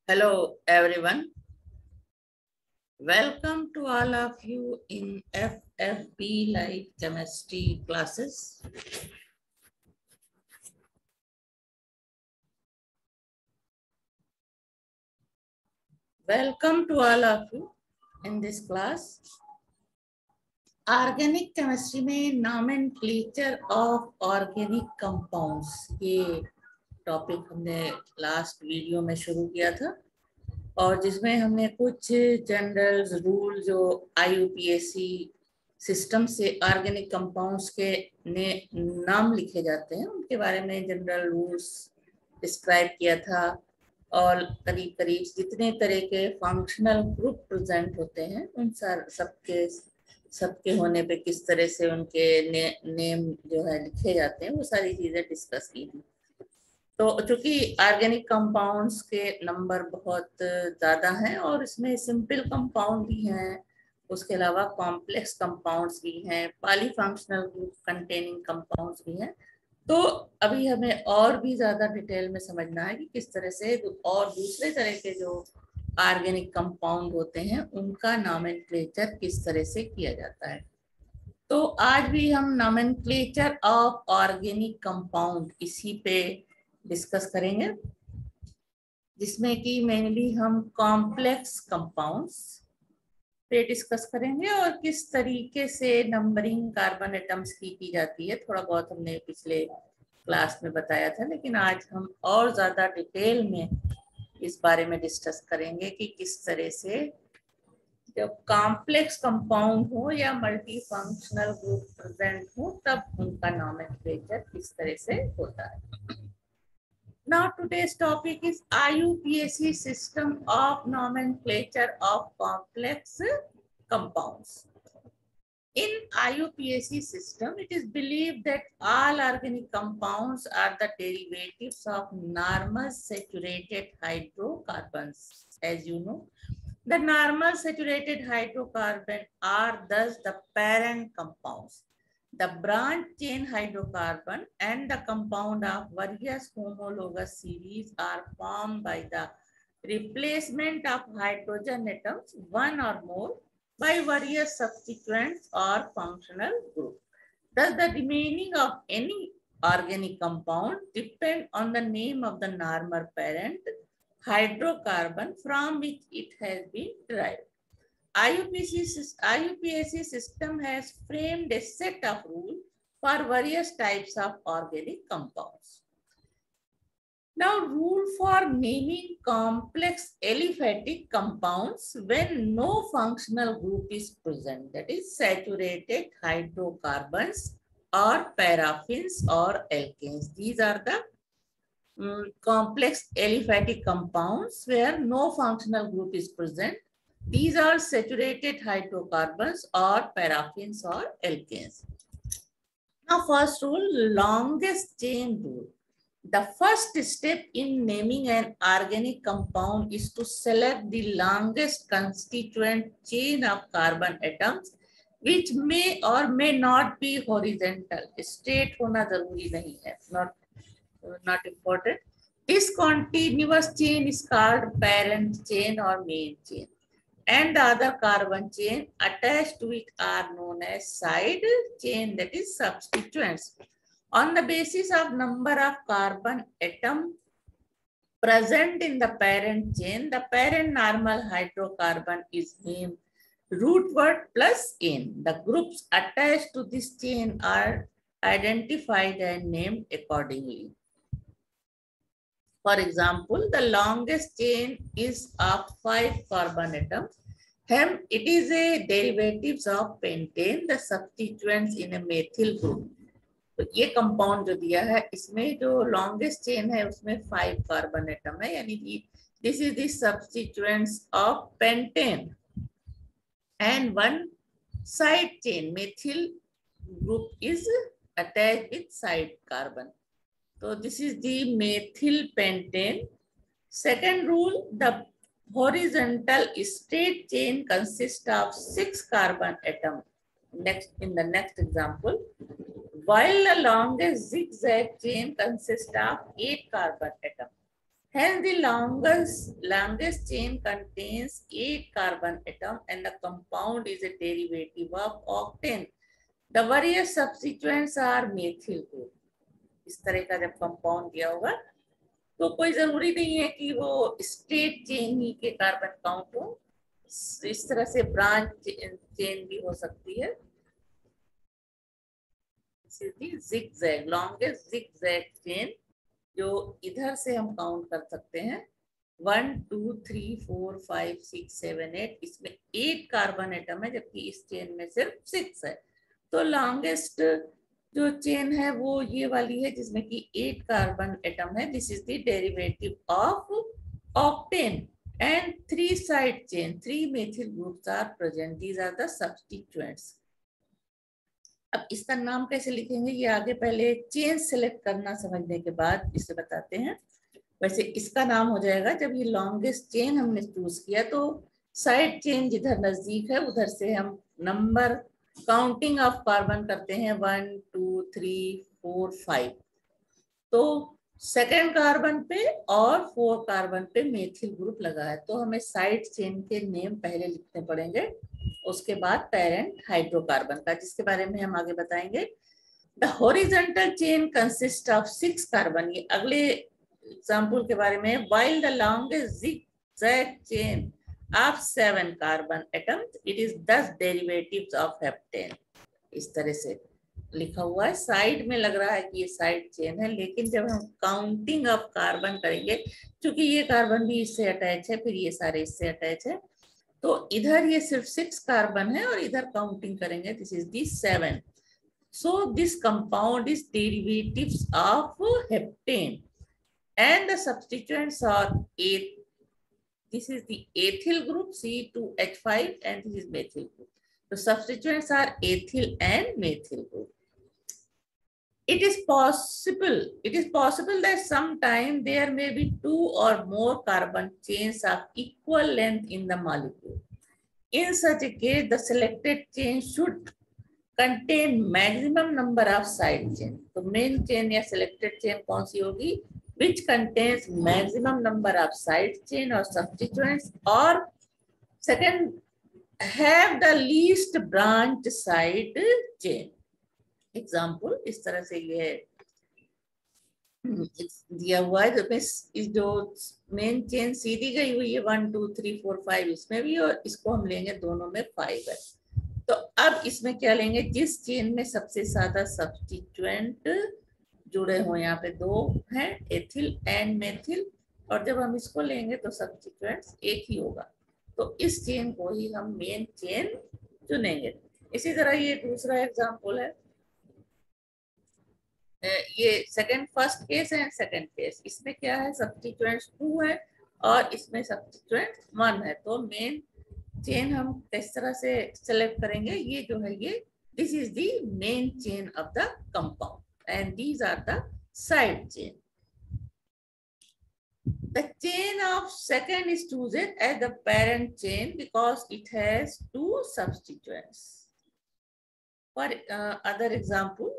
Hello everyone. Welcome to all of you in FFB Light Chemistry classes. Welcome to all of you in this class. Organic chemistry में nomenclature of organic compounds ये topic हमने last video में शुरू किया था और जिसमें हमने कुछ जनरल रूल जो IUPAC सिस्टम से ऑर्गेनिक कंपाउंड्स के नाम लिखे जाते हैं उनके बारे में जनरल रूल्स डिस्क्राइब किया था और करीब करीब जितने तरह के फंक्शनल ग्रुप प्रेजेंट होते हैं उन सबके होने पे किस तरह से उनके नेम जो है लिखे जाते हैं वो सारी चीजें डिस्कस की थी। तो चूंकि ऑर्गेनिक कंपाउंड्स के नंबर बहुत ज़्यादा हैं और इसमें सिंपल कंपाउंड भी हैं, उसके अलावा कॉम्प्लेक्स कंपाउंड्स भी हैं, पॉलीफंक्शनल ग्रुप कंटेनिंग कंपाउंड्स भी हैं, तो अभी हमें और भी ज़्यादा डिटेल में समझना है कि किस तरह से और दूसरे तरह के जो ऑर्गेनिक कंपाउंड होते हैं उनका नॉमेनक्लेचर किस तरह से किया जाता है। तो आज भी हम नॉमेनक्लेचर ऑफ ऑर्गेनिक कंपाउंड इसी पे डिस्कस करेंगे, जिसमें कि मेनली हम कॉम्प्लेक्स कंपाउंड्स पे डिस्कस करेंगे और किस तरीके से नंबरिंग कार्बन एटम्स की जाती है। थोड़ा बहुत हमने पिछले क्लास में बताया था, लेकिन आज हम और ज़्यादा डिटेल में इस बारे में डिस्कस करेंगे कि किस तरह से जब कॉम्प्लेक्स कंपाउंड हो या मल्टी फंक्शनल ग्रुप प्रेजेंट हो तब उनका नॉमेनक्लेचर किस तरह से होता है। Now today's topic is IUPAC system of nomenclature of complex compounds. In IUPAC system, it is believed that all organic compounds are the derivatives of normal saturated hydrocarbons. As you know, the normal saturated hydrocarbons are thus the parent compounds. The branch chain hydrocarbon and the compound of various homologous series are formed by the replacement of hydrogen atoms, one or more, by various substituents or functional groups. Thus, the remaining of any organic compound depend on the name of the normal parent hydrocarbon from which it has been derived. IUPAC system has framed a set of rules for various types of organic compounds. Now, rule for naming complex aliphatic compounds when no functional group is present, that is saturated hydrocarbons or paraffins or alkanes. These are the complex aliphatic compounds where no functional group is present. These are saturated hydrocarbons or paraffins or alkanes. Now, first rule, longest chain rule. The first step in naming an organic compound is to select the longest constituent chain of carbon atoms, which may or may not be horizontal. Straight होना जरूरी नहीं है, not important. This continuous chain is called parent chain or main chain, and the other carbon chain attached to it are known as side chain, that is substituents. On the basis of number of carbon atom present in the parent chain, the parent normal hydrocarbon is named root word plus N. The groups attached to this chain are identified and named accordingly. For example, the longest chain is of 5 carbon atoms. Hence, it is a derivatives of pentane, the substituents in a methyl group. तो ये compound जो दिया है इसमें जो longest chain है उसमें 5 carbon atom है, यानी कि this is the substituents of pentane and one side chain methyl group is attached with side carbon. So this is the methyl pentane. Second rule, the horizontal straight chain consists of 6 carbon atoms. In the next example, while the longest zigzag chain consists of 8 carbon atoms. Hence, the longest chain contains 8 carbon atom and the compound is a derivative of octane. The various substituents are methyl group. इस तरह का जब compound दिया होगा तो कोई जरूरी नहीं है कि वो स्ट्रेट चेन ही के कार्बन काउंट हो, इस तरह से ब्रांच चेन भी हो सकती है। जिगजैग, लॉन्गेस्ट जिगजैग चेन जो इधर से हम काउंट कर सकते हैं 1 2 3 4 5 6 7 8, इसमें 8 कार्बन एटम है जबकि इस चेन में सिर्फ 6 है। तो लॉन्गेस्ट जो चेन है वो ये वाली है जिसमें कि 8 कार्बन एटम है। This is the derivative of octane and 3 side chain, 3 methyl groups are present. These are the substituents. अब इसका नाम कैसे लिखेंगे ये आगे पहले चेन सेलेक्ट करना समझने के बाद इसे बताते हैं। वैसे इसका नाम हो जाएगा, जब ये लॉन्गेस्ट चेन हमने चूज किया तो साइड चेन जिधर नजदीक है उधर से हम नंबर काउंटिंग ऑफ कार्बन करते हैं 1 2 3 4 5। तो सेकेंड कार्बन पे और 4 कार्बन पे मेथिल ग्रुप लगा है तो हमें साइड चेन के नेम पहले लिखने पड़ेंगे, उसके बाद पेरेंट हाइड्रोकार्बन का, जिसके बारे में हम आगे बताएंगे। The horizontal chain consist of 6 carbon, ये अगले एग्जाम्पल के बारे में। While the longest zigzag chain of 7 carbon atoms, it is 10 derivatives of heptane. इस तरह से लिखा हुआ है, साइड में लग रहा है कि ये साइड चेन है, लेकिन जब हम काउंटिंग ऑफ कार्बन करेंगे, क्योंकि ये कार्बन भी इससे अटैच है फिर ये सारे इससे अटैच है, तो इधर ये सिर्फ 6 कार्बन है और इधर काउंटिंग करेंगे this is the 7। So this compound is derivatives of heptane and the substituents are 8. This is the ethyl group C2H5 and this is methyl group. The substituents are ethyl and methyl group. It is possible that sometime there may be 2 or more carbon chains of equal length in the molecule. In such a case, the selected chain should contain maximum number of side chain. तो main chain या selected chain कौन सी होगी? Which contains maximum number of side chain or substituents, or second have the least branch side chain. Example इस तरह से ये दिया हुआ है, जो मेन चेन सीधी गई हुई है 1 2 3 4 5 इसमें भी, और इसको हम लेंगे दोनों में 5 है। तो अब इसमें क्या लेंगे, जिस चेन में सबसे ज्यादा सब्स्टिट्यूएंट जुड़े हुए, यहाँ पे 2 हैं एथिल एंड मेथिल, और जब हम इसको लेंगे तो सब्स्टिट्यूएंट्स एक ही होगा, तो इस चेन को ही हम मेन चेन चुनेंगे। इसी तरह ये दूसरा एग्जांपल है, ये फर्स्ट केस है सेकंड केस, इसमें क्या है सब्स्टिट्यूएंट्स 2 है और इसमें सब्स्टिट्यूएंट्स 1 है। तो मेन चेन हम किस तरह से सेलेक्ट करेंगे, ये जो है ये this is the main chain of the compound and these are the side chain. The chain of second is chosen as the parent chain because it has 2 substituents. For other example,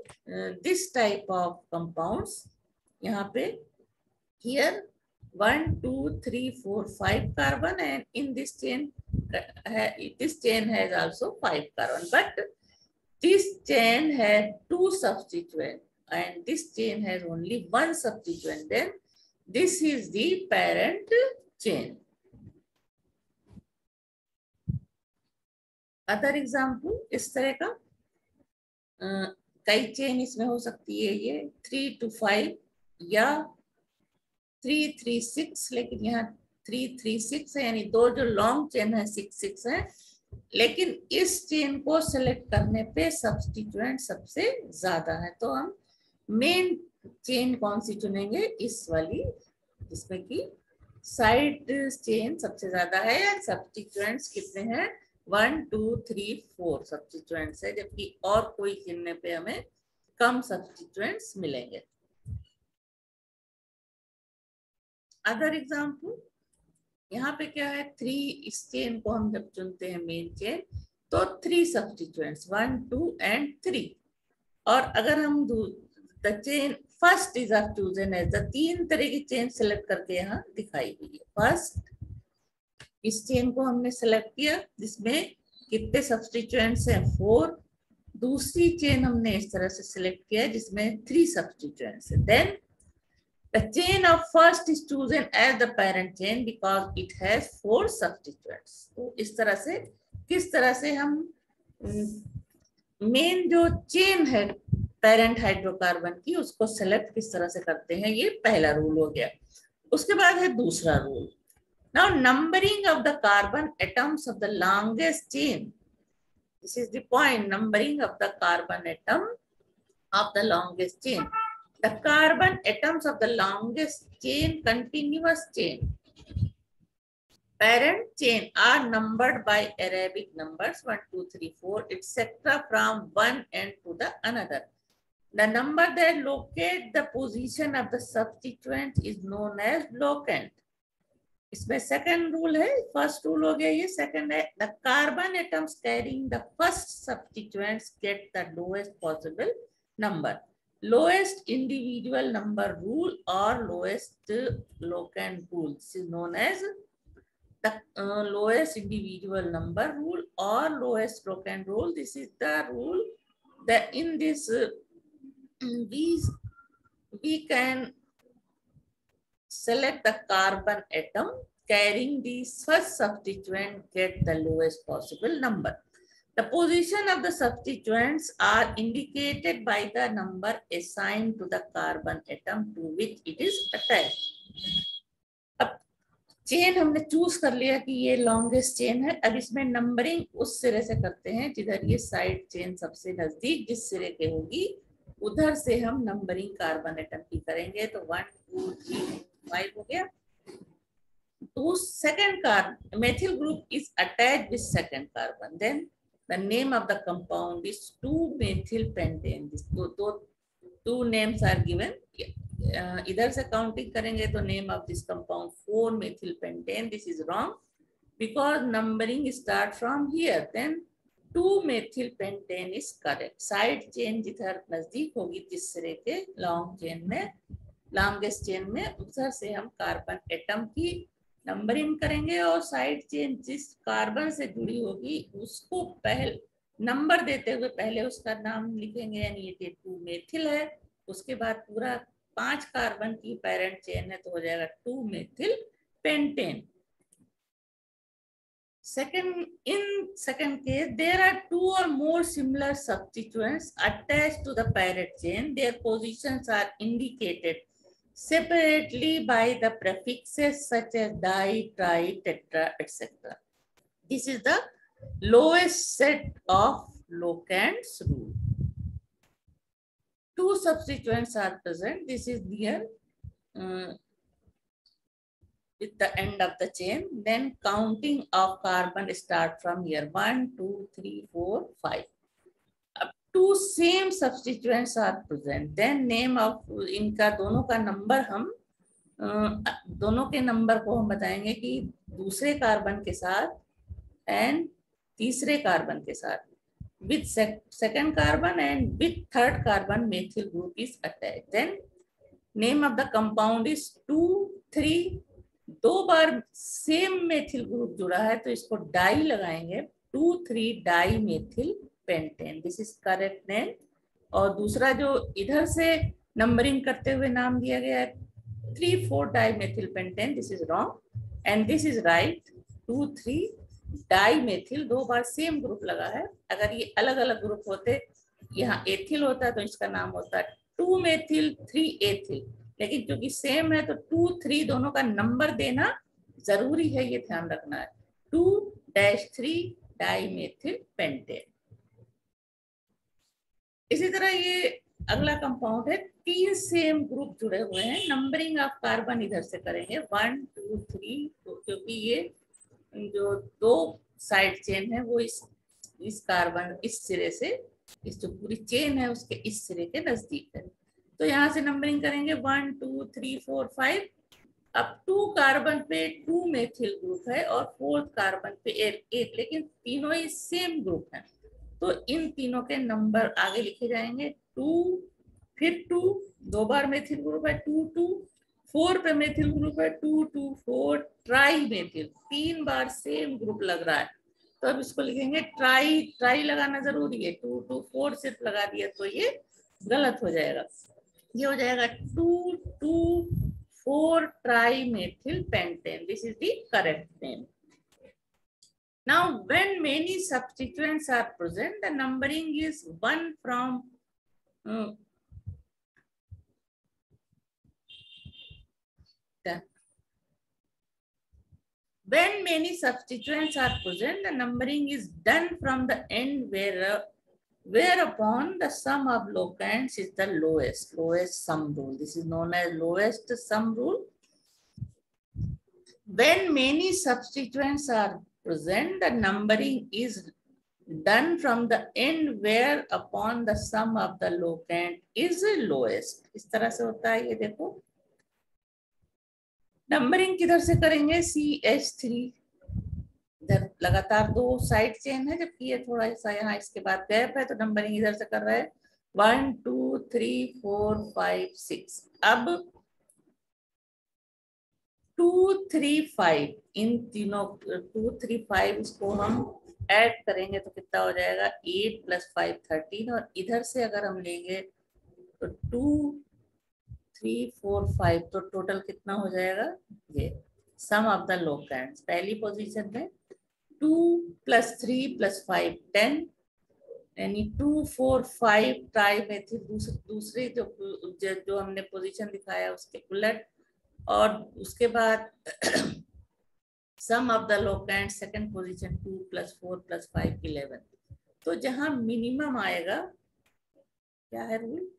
this type of compounds, यहाँ पे here 1 2 3 4 5 carbon, and in this chain has also 5 carbon, but this chain has 2 substituents and this chain has only 1 substituent, then this is the parent chain. Other example इस तरह का कई chain इसमें हो सकती है, ये 3 to 5 या 3 3 6, लेकिन यहाँ 3 3 6 है, यानी 2 जो लॉन्ग चेन है 6 6 है, लेकिन इस चेन को सेलेक्ट करने पे सब्स्टिट्यूएंट सबसे ज्यादा है, तो हम मेन चेन कौन सी चुनेंगे, इस वाली जिसमें कि साइड चेन सबसे ज्यादा है, सब्स्टिट्यूएंट्स कितने हैं 1 2 3 4 सब्स्टिट्यूएंट्स है, जबकि और कोई चुनने पे हमें कम सब्स्टिट्यूएंट्स मिलेंगे। अदर एग्जाम्पल, यहाँ पे क्या है 3, इस चेन को हम जब चुनते हैं मेन चेन तो 3 सब्स्टिट्यूएंट्स 1 2 and 3, और अगर हम the chain first is are chosen as the, 3 तरह की चेन सेलेक्ट करके यहाँ दिखाई हुई है। फर्स्ट, इस चेन को हमने सेलेक्ट किया जिसमें कितने सब्स्टिट्यूएंट्स हैं, 4। दूसरी चेन हमने इस तरह से सिलेक्ट किया जिसमें 3 सब्स्टिट्यूएंट्स हैं। Then the chain of first is chosen as the parent chain because it has 4 substituents. तो इस तरह से किस तरह से हम मेन जो चेन है पेरेंट हाइड्रोकार्बन की उसको सेलेक्ट किस तरह से करते हैं, ये पहला रूल हो गया। उसके बाद है दूसरा rule. Now numbering of the carbon atoms of the longest chain. This is the point, numbering of the carbon atom of the longest chain. The carbon atoms of the longest chain, continuous chain, parent chain are numbered by Arabic numbers 1, 2, 3, 4, etc. from one end to the another. The number that locate the position of the substituent is known as locant. इसमें second rule है, first rule हो गया ये, second है the carbon atoms carrying the first substituents get the lowest possible number. Lowest individual number rule or lowest locant rule. This is known as the lowest individual number rule or lowest locant rule. This is the rule that in this we can select the carbon atom carrying the first substituent get the lowest possible number. The position of the substituents are indicated by the number assigned to the carbon atom to which it is attached. अब chain हमने choose कर लिया कि ये longest chain है। अब इसमें numbering उस सिरे से करते हैं जिधर ये साइड चेन सबसे नजदीक जिस सिरे के होगी उधर से हम नंबरिंग कार्बन एटम की करेंगे। तो 1, 2, 3, 5 हो गया। तो second carbon methyl group is attached with second carbon. Then the name of the compound is 2-methylpentane. Two names are given. इधर से काउंटिंग करेंगे तो name of this compound 4-methylpentane. This is wrong because numbering start from here. Then 2-methylpentane is correct. Side chain जिधर नजदीक होगी जिस सिरे के लॉन्ग चेन में, लॉन्गेस्ट चेन में, उधर से हम कार्बन एटम की नंबरिंग करेंगे और साइड चेन जिस कार्बन से जुड़ी होगी उसको पहले नंबर देते हुए पहले उसका नाम लिखेंगे, यानी ये 2-मेथिल है। उसके बाद पूरा 5 कार्बन की पेरेंट चेन है तो हो जाएगा 2-methylpentane. In second case, there are 2 or more similar substituents attached to the parent chain. Their positions are indicated separately by the prefixes such as di, tri, tetra, etc. This is the lowest set of locants rule. 2 substituents are present. This is near with the end of the chain. Then counting of carbon start from here. 1, 2, 3, 4, 5. 2 same substituents are present. Then name of इनका दोनों का number हम दोनों के number को हम बताएंगे कि दूसरे कार्बन के साथ एंड तीसरे कार्बन के साथ with second carbon and with third carbon methyl group is attached. Then name of the compound is 2, 3. 2 बार सेम मेथिल ग्रुप जुड़ा है तो इसको डाई लगाएंगे, 2,3 di methyl pentane. This is correct name. और दूसरा जो इधर से नंबरिंग करते हुए नाम दिया गया है 3, 4 di methyl pentane, this is wrong and this is right. 2, 3 di methyl 2 बार सेम ग्रुप लगा है. अगर ये अलग अलग ग्रुप होते, यहाँ एथिल होता तो इसका नाम होता 2 मेथिल 3 एथिल, लेकिन क्योंकि सेम है तो 2, 3 दोनों का नंबर देना जरूरी है, ये ध्यान रखना है. 2-3 डाई मेथिल पेंटेन. इसी तरह ये अगला कंपाउंड है, 3 सेम ग्रुप जुड़े हुए हैं. नंबरिंग ऑफ कार्बन इधर से करेंगे 1, 2, 3, क्योंकि ये जो 2 साइड चेन है वो इस कार्बन इस सिरे से, इस जो पूरी चेन है उसके इस सिरे के नजदीक है. तो यहाँ से नंबरिंग करेंगे 1, 2, 3, 4, 5. अब 2 कार्बन पे 2 मेथिल ग्रुप है और 4th कार्बन पे 1, लेकिन तीनों ही सेम ग्रुप हैं तो इन तीनों के नंबर आगे लिखे जाएंगे. 2, फिर 2, 2 बार मेथिल ग्रुप है 2 2, 4 पे मेथिल ग्रुप है 2 2 4, ट्राई मेथिल 3 बार सेम ग्रुप लग रहा है, तो अब इसको लिखेंगे ट्राई, ट्राई लगाना जरूरी है, 2 2 4 सिर्फ लगा दिया तो ये गलत हो जाएगा, ये हो जाएगा 2 2 4 try methyl pentane, this is the correct name. Now, when many substituents are present, the numbering is 1 from when many substituents are present, the numbering is done from the end whereupon the sum of locands is the lowest sum rule. This is known as lowest sum rule. When many substituents are present, the numbering is done from the end whereupon the sum of the locand is lowest. इस तरह से होता है ये देखो. Numbering किधर से करेंगे? CH3, इधर लगातार 2 साइड चेन है, जबकि ये थोड़ा सा यहाँ इसके बाद गैप है, तो नंबरिंग इधर से कर रहा है 1 2 3 4 5 6. अब 2 3 5 इन तीनों 2 3 5 इसको हम ऐड करेंगे तो कितना हो जाएगा 8 + 5 13, और इधर से अगर हम लेंगे तो 2 3 4 5, तो टोटल कितना हो जाएगा? ये सम ऑफ द लोकैंड्स पहली पोजीशन में 2 + 3 + 5 10, यानी 2 4 5 ट्राई मेथिल दूसरी जो हमने पोजीशन दिखाया उसके उलट, और उसके बाद सम ऑफ द लोकैंड सेकंड पोजीशन 2 + 4 + 5 11. तो जहां मिनिमम आएगा, क्या है rule?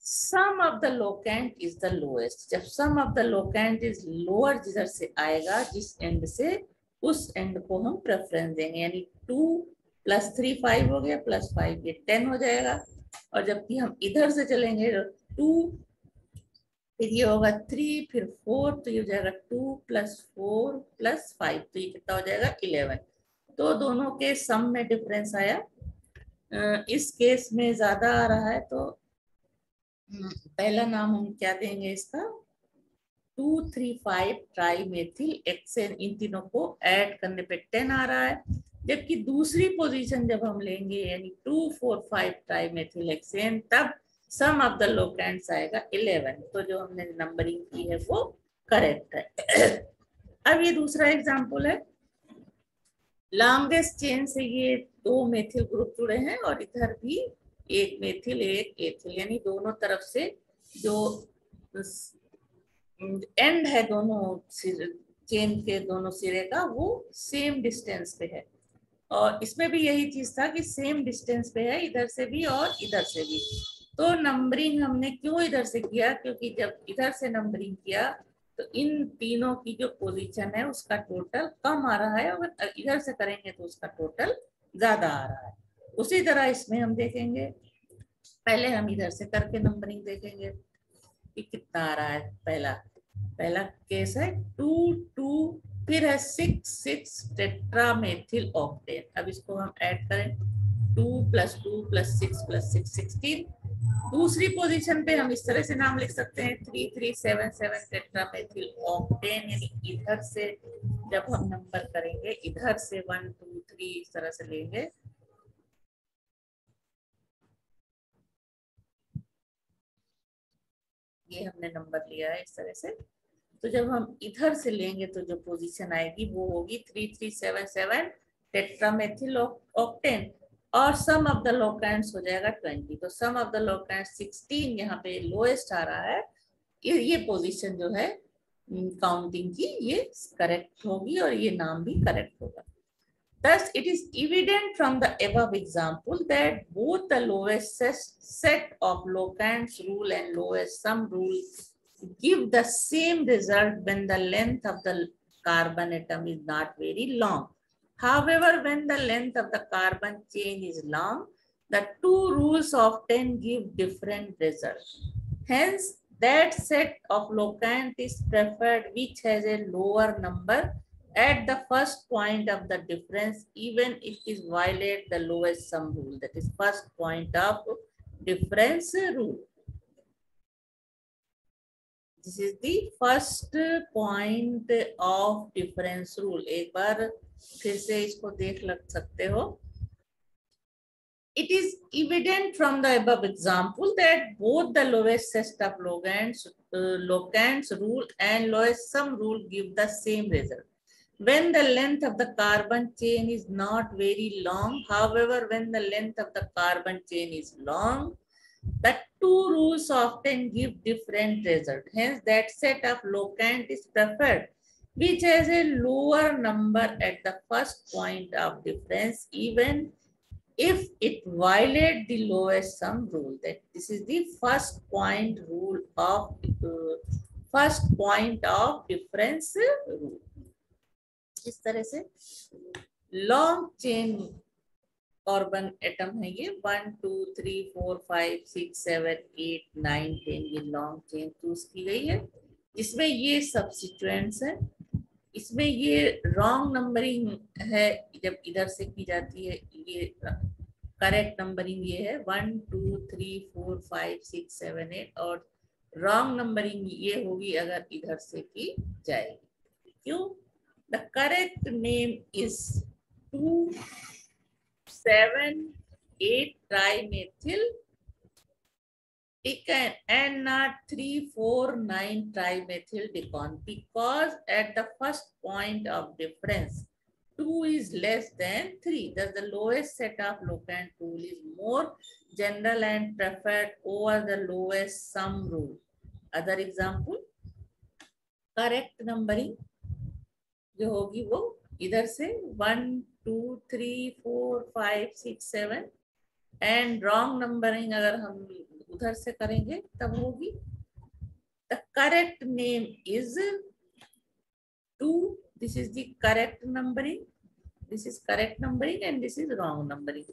Sum of the locant is the lowest. जब sum of the locant is lower, जिधर से आएगा जिस एंड से, उस एंड को हम प्रेफरेंस देंगे, यानी 2 + 3 5 हो गया, +5 ये 10 हो जाएगा, और जबकि हम इधर से चलेंगे 2, फिर ये होगा 3, फिर 4, तो ये हो जाएगा 2 + 4 + 5, तो ये कितना हो जाएगा 11. तो दोनों के सम में डिफरेंस आया. इस केस में ज्यादा आ रहा है, तो पहला नाम हम क्या देंगे इसका? 2 3 5 ट्राई मेथिल एक्सेन. इन तीनों को ऐड करने पे 10 आ रहा है, जबकि दूसरी पोजीशन जब हम लेंगे यानी 2 4 5 ट्राई मेथिल एक्सेन, तब सम ऑफ द लोकैंड्स आएगा 11. तो जो हमने नंबरिंग की है वो करेक्ट है. अब ये दूसरा एग्जांपल है. लॉन्गेस्ट चेन से ये 2 मेथिल ग्रुप जुड़े हैं, और इधर भी एक मेथिल एक एथिल, यानी दोनों तरफ से जो एंड है दोनों चेन के दोनों सिरे का, वो सेम डिस्टेंस पे है. और इसमें भी यही चीज था कि सेम डिस्टेंस पे है, इधर से भी और इधर से भी. तो नंबरिंग हमने क्यों इधर से किया? क्योंकि जब इधर से नंबरिंग किया तो इन तीनों की जो पोजीशन है उसका टोटल कम आ रहा है, और इधर से करेंगे तो उसका टोटल ज्यादा आ रहा है. उसी तरह इसमें हम देखेंगे, पहले हम इधर से करके नंबरिंग देखेंगे कि कितना आ रहा है. पहला केस है 2 2, फिर है 6 6 टेट्रामेथिल ऑक्टेन. अब इसको हम ऐड करें 2 + 2 + 6 + 6 16. दूसरी पोजीशन पे हम इस तरह से नाम लिख सकते हैं 3 3 7 7 टेट्रामेथिल ऑक्टेन, यानी इधर से जब हम नंबर करेंगे इधर से 1 2 3 इस तरह से लेंगे. ये हमने नंबर लिया है इस तरह से. तो जब हम इधर से लेंगे तो जो पोजीशन आएगी वो होगी 3 3 7 7 टेट्रामेथिल ऑक्टेन, और सम ऑफ द लोकैंड्स हो जाएगा 20. तो सम ऑफ द लोकैंड्स 16 यहाँ पे लोएस्ट आ रहा है. ये पोजीशन जो है काउंटिंग की, ये करेक्ट होगी और ये नाम भी करेक्ट होगा. Thus, it is evident from the above example that both the lowest set of locands rule and lowest sum rule give the same result when the length of the carbon atom is not very long. However, when the length of the carbon chain is long, the two rules often give different results. Hence, that set of locant is preferred which has a lower number at the first point of the difference even if it violate the lowest sum rule. That is first point of difference rule. This is the first point of difference rule. एक बार फिर से इसको देख लग सकते हो. It is evident from the above example that both the lowest set of locants rule and lowest sum rule give the same result. When the length of the carbon chain is not very long, however, when the length of the carbon chain is long, the two rules often give different results. Hence, that set of locant is preferred, which has a lower number at the first point of difference, even if it violates the lowest sum rule. That this is the first point rule of first point of difference rule. इस तरह से long chain carbon atom है ये 1 2 3 4 5 6 7 8 9 10 ये long chain choose की गई है. इसमें ये सब्स्टिट्यूएंट्स है. इसमें ये रॉन्ग नंबरिंग है जब इधर से की जाती है. ये करेक्ट नंबरिंग ये है 1 2 3 4 5 6 7 8 और रॉन्ग नंबरिंग ये होगी अगर इधर से की जाएगी. क्यों? The correct name is 2,7,8 trimethyl decane and not 3,4,9 trimethyl decone, because at the first point of difference 2 is less than 3. Thus the lowest set of locant rule is more general and preferred over the lowest sum rule. Other example, correct numbering जो होगी वो इधर से 1 2 3 4 5 6 7 and wrong numbering अगर हम उधर से करेंगे तब होगी. The correct name is 2. This is the correct numbering. This is correct numbering and this is wrong numbering.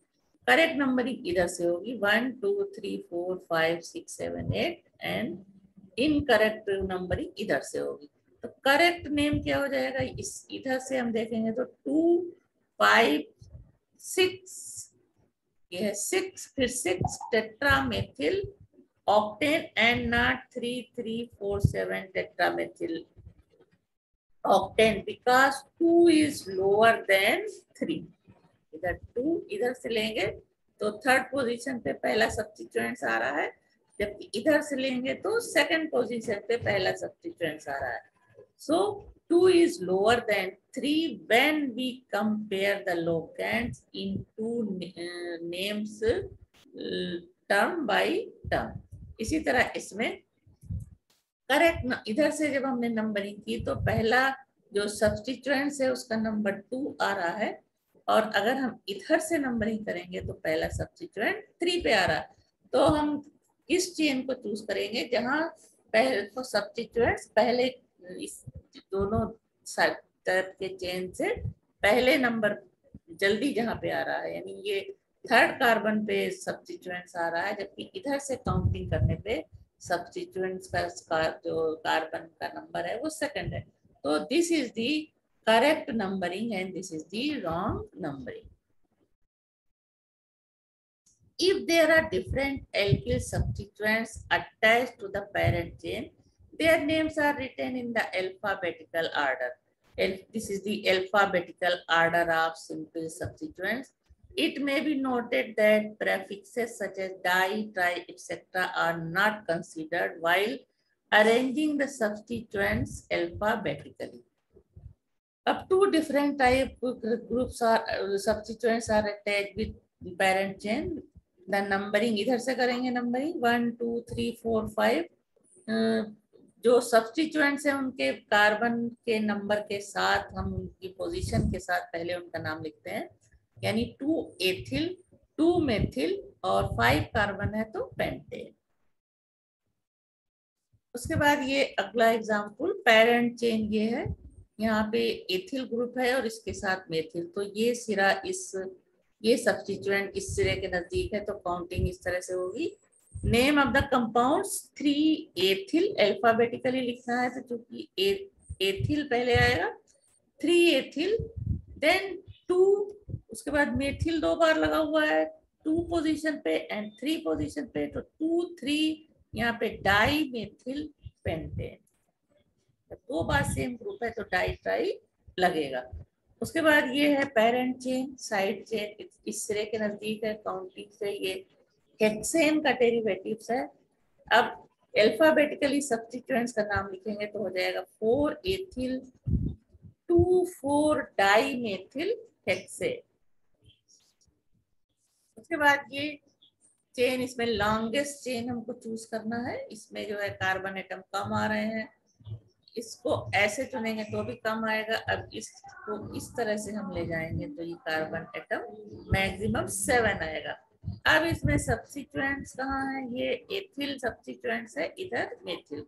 Correct numbering इधर से होगी 1 2 3 4 5 6 7 8 एंड इनकरेक्ट नंबरिंग इधर से होगी. तो करेक्ट नेम क्या हो जाएगा? इस इधर से हम देखेंगे तो 2 5 6 ये है 6 फिर 6 tetramethyl octane and not 3 3 4 7 tetramethyl octane because 2 is lower than 3. इधर 2 इधर से लेंगे तो थर्ड पोजीशन पे पहला सब्स्टिट्यूएंट्स आ रहा है, जबकि इधर से लेंगे तो सेकंड पोजीशन पे पहला सब्स्टिट्यूएंट्स आ रहा है. So 2 is lower than 3 when we compare the locants in two names term by term. इसी तरह इसमें करेक्ट इधर से जब हमने नंबरिंग की तो पहला जो सब्स्टिट्यूएंट्स है उसका नंबर 2 आ रहा है, और अगर हम इधर से नंबरिंग करेंगे तो पहला सब्स्टिट्यूएंट 3 पे आ रहा है. तो हम इस चेन को चूज करेंगे जहां पहले तो सब्स्टिट्यूएंट्स पहले इस दोनों तरफ के चेन से पहले नंबर जल्दी जहां पे आ रहा है, यानी ये थर्ड कार्बन पे सब्स्टिट्यूएंट्स आ रहा है, जबकि इधर से काउंटिंग करने पे सब्स्टिट्यूएंट्स का जो कार्बन का नंबर है वो सेकंड है. तो this is the correct numbering and this is the wrong numbering. If there are different alkyl substituents attached to the parent chain, their names are written in the alphabetical order. This is the alphabetical order of simple substituents. It may be noted that prefixes such as di, tri, etc. are not considered while arranging the substituents alphabetically. Up to different type groups are substituents are attached with the parent chain. The numbering इधर से करेंगे numbering 1 2 3 4 5 जो substituents हैं उनके carbon के number के साथ हम उनकी पोजीशन के साथ पहले उनका नाम लिखते हैं, यानी 2 एथिल 2 मेथिल और 5 कार्बन है तो पेंटेन. उसके बाद ये अगला एग्जांपल पेरेंट चेन ये है, यहाँ पे एथिल ग्रुप है और इसके साथ मेथिल, तो ये सिरा ये सब्स्टिट्यूएंट इस सिरे के नजदीक है तो काउंटिंग इस तरह से होगी. Name of the compounds 3 ethyl alphabetically लिखना है तो चूंकि एथिल पहले आएगा 3 एथिल, देन 2, उसके बाद मेथिल 2 बार लगा हुआ है 2 पोजीशन पे एंड 3 पोजीशन पे, तो 2 3 यहाँ पे डाई मेथिल पेंटेन, 2 बार सेम ग्रुप है तो डाई ट्राई लगेगा। उसके बाद ये है पेरेंट चेन, साइड चेन, इस सिरे के नजदीक है काउंटिंग से, ये हेक्सेन का डेरिवेटिव्स है। अब अल्फाबेटिकली सब्स्टिट्यूएंट्स का नाम लिखेंगे तो हो जाएगा 4 एथिल 2 4 डाई मेथिल हेक्सेन। उसके बाद ये चेन, इसमें लॉन्गेस्ट चेन हमको चूज करना है, इसमें जो है कार्बन एटम कम आ रहे हैं, इसको ऐसे चुनेंगे तो भी कम आएगा। अब इसको इस तरह से हम ले जाएंगे तो ये कार्बन एटम मैक्सिमम 7 आएगा। अब इसमें सब्स्टिट्यूएंट्स कहाँ है, ये एथिल सब्स्टिट्यूएंट्स है, इधर मेथिल,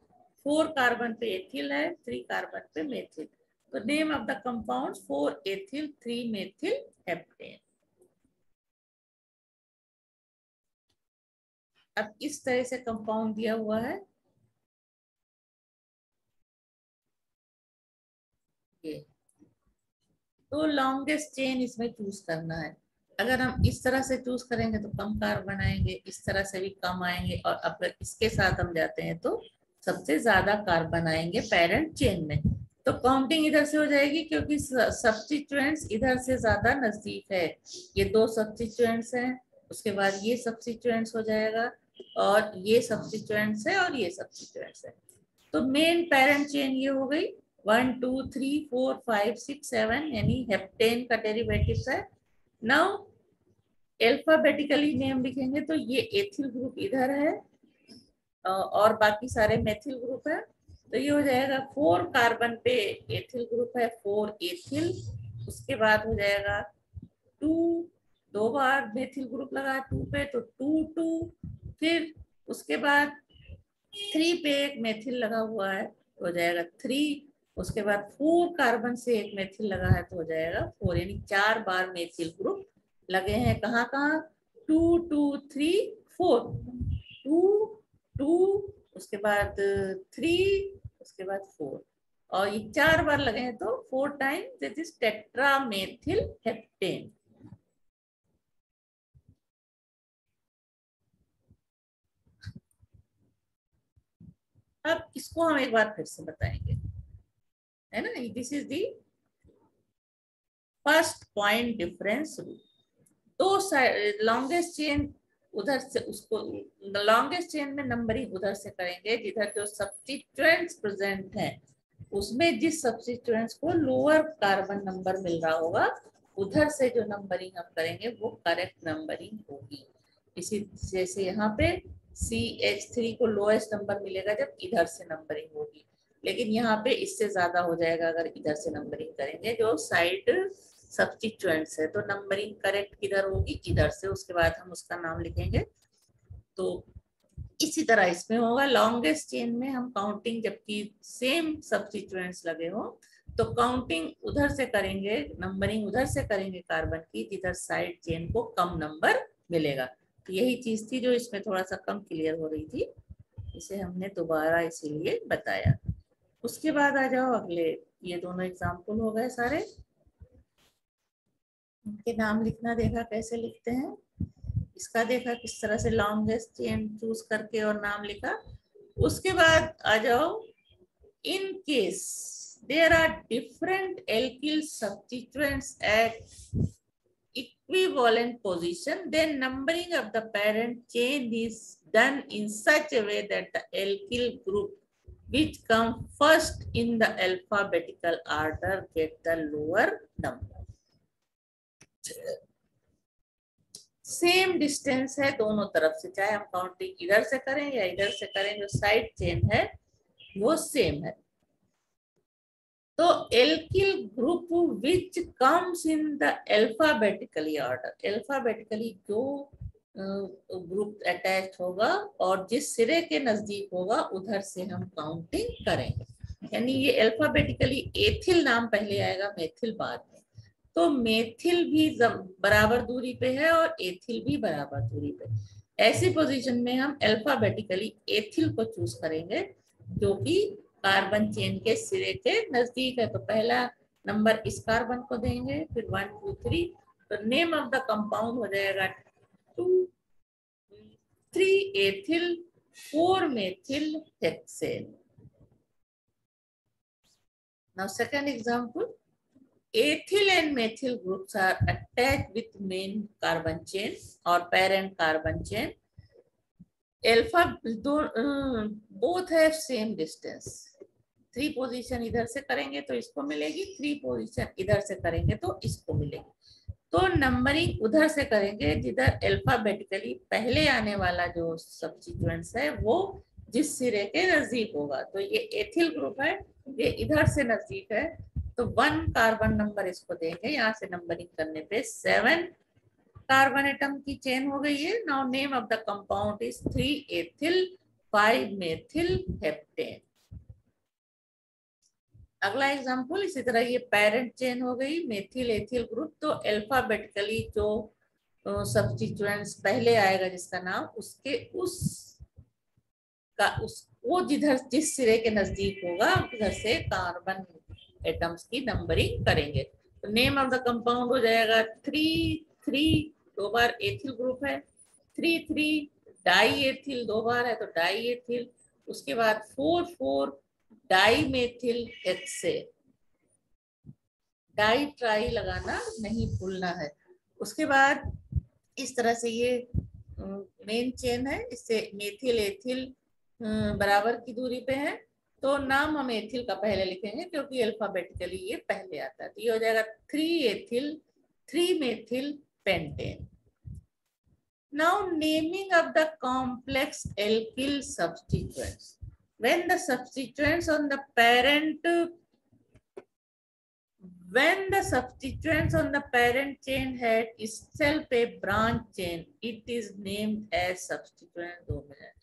4 कार्बन पे एथिल है, 3 कार्बन पे मेथिल, तो name of the compound 4 ethyl 3 methyl heptane. अब इस तरह से कंपाउंड दिया हुआ है ये, तो लॉन्गेस्ट चेन इसमें चूज करना है। अगर हम इस तरह से चूज करेंगे तो कम कार्बन आएंगे, इस तरह से भी कम आएंगे, और अगर इसके साथ हम जाते हैं तो सबसे ज्यादा कार्बन आएंगे पेरेंट चेन में। तो काउंटिंग इधर से हो जाएगी क्योंकि सब्स्टिट्यूएंट्स इधर से ज्यादा नजदीक है, ये 2 सब्स्टिट्यूएंट्स हैं, उसके बाद ये सब्स्टिट्यूएंट्स हो जाएगा, और ये सब्स्टिट्यूएंट्स है, और ये सब्स्टिट्यूएंट्स है। तो मेन पेरेंट चेन ये हो गई 1 2 3 4 5 6 7, यानी हेप्टेन का डेरिवेटिव है। नाउ अल्फाबेटिकली नेम लिखेंगे तो ये एथिल ग्रुप इधर है और बाकी सारे मेथिल ग्रुप है, तो ये हो जाएगा 4 कार्बन पे एथिल ग्रुप है 4 एथिल, उसके बाद हो जाएगा 2, 2 बार मेथिल ग्रुप लगा 2 पे तो 2 2, फिर उसके बाद 3 पे एक मेथिल लगा हुआ है तो हो जाएगा 3, उसके बाद 4 कार्बन से एक मेथिल लगा है तो हो जाएगा 4, यानी 4 बार मेथिल ग्रुप लगे हैं। कहाँ कहाँ, 2 2 3 4, 2 2, उसके बाद 3, उसके बाद 4, और ये 4 बार लगे हैं तो 4 times this is tetramethyl heptane. अब इसको हम एक बार फिर से बताएंगे, है ना, this is the first point difference rule. दो लॉन्गेस्ट चेन उधर से, उसको लॉन्गेस्ट चेन में नंबरिंग उधर से करेंगे जिधर जो सब्स्टिट्यूएंट्स प्रेजेंट हैं, उसमें जिस सब्स्टिट्यूएंट्स को लोअर कार्बन नंबर मिल रहा होगा उधर से जो नंबरिंग हम करेंगे वो करेक्ट नंबरिंग होगी। इसी जैसे यहाँ पे CH3 को लोएस्ट नंबर मिलेगा जब इधर से नंबरिंग होगी, लेकिन यहाँ पे इससे ज्यादा हो जाएगा अगर इधर से नंबरिंग करेंगे जो साइड सब्स्टिट्यूएंट्स है। तो नंबरिंग करेक्ट किधर होगी, इधर से, उसके बाद हम उसका नाम लिखेंगे। तो इसी तरह इसमें होगा, लॉन्गेस्ट चेन में हम काउंटिंग जबकि सेम सब्स्टिट्यूएंट्स लगे हो तो काउंटिंग उधर से करेंगे, नंबरिंग उधर से करेंगे कार्बन की जिधर साइड चेन को कम नंबर मिलेगा। तो यही चीज थी जो इसमें थोड़ा सा कम क्लियर हो रही थी, इसे हमने दोबारा इसीलिए बताया। उसके बाद आ जाओ अगले, ये दोनों एग्जाम्पल हो गए सारे, उनके नाम लिखना देखा कैसे लिखते हैं, इसका देखा किस तरह से लॉन्गेस्ट चेन चूज करके और नाम लिखा। उसके बाद आ जाओ, in case there are different alkyl substituents at equivalent position, then numbering of the parent chain is done in such a way that the alkyl group which come first in the alphabetical order get the lower number. Same distance है दोनों तरफ से, चाहे हम counting इधर से करें या इधर से करें, जो साइड चेन है वो सेम है। तो alkyl group which comes in the alphabetically order, alphabetically जो ग्रुप अटैच होगा और जिस सिरे के नजदीक होगा उधर से हम काउंटिंग करेंगे। यानी ये अल्फाबेटिकली एथिल नाम पहले आएगा, मेथिल बाद में, तो मेथिल भी बराबर दूरी पे है और एथिल भी बराबर दूरी पे। ऐसी पोजीशन में हम अल्फाबेटिकली एथिल को चूज करेंगे जो कि कार्बन चेन के सिरे के नजदीक है। तो पहला नंबर इस कार्बन को देंगे, फिर 1 2 3, तो नेम ऑफ द कंपाउंड हो जाएगा 2 3 ethyl 4 methyl hexane. Now second example, ethyl and methyl groups are attached with main carbon chain or parent carbon chain. Alpha both have same distance. 3 position इधर से करेंगे तो इसको मिलेगी, 3 पोजीशन इधर से करेंगे तो इसको मिलेगी। तो नंबरिंग उधर से करेंगे जिधर अल्फाबेटिकली पहले आने वाला जो सब्स्टिट्यूएंट्स है वो जिस सिरे के नजदीक होगा। तो ये एथिल ग्रुप है, ये इधर से नजदीक है, तो 1 कार्बन नंबर इसको देंगे। यहाँ से नंबरिंग करने पे 7 कार्बन एटम की चेन हो गई है। Now name of the compound is 3 ethyl 5 methyl heptane. अगला एग्जांपल, इसी तरह ये पेरेंट चेन हो गई मेथिल एथिल ग्रुप, तो अल्फाबेटिकली जो सब्स्टिट्यूएंट्स पहले आएगा जिसका नाम, उसके वो जिस सिरे के नजदीक होगा उधर से कार्बन एटम्स की नंबरिंग करेंगे। तो नेम ऑफ द कंपाउंड हो जाएगा 3 3, 2 बार एथिल ग्रुप है, 3 3 डाई एथिल, 2 बार है तो डाई एथिल, उसके बाद 4 4 di methyl hexane. Di tri लगाना नहीं भूलना है। उसके बाद इस तरह से ये मेन चेन है, इससे मेथिल एथिल बराबर की दूरी पे है, तो नाम हम एथिल का पहले लिखेंगे क्योंकि अल्फाबेटिकली ये पहले आता है। तो ये हो जाएगा 3 ethyl 3 methyl pentane. Now naming of the complex alkyl substituents. When the substituents on the parent chain had itself a branch chain, it is named as substituent dominant.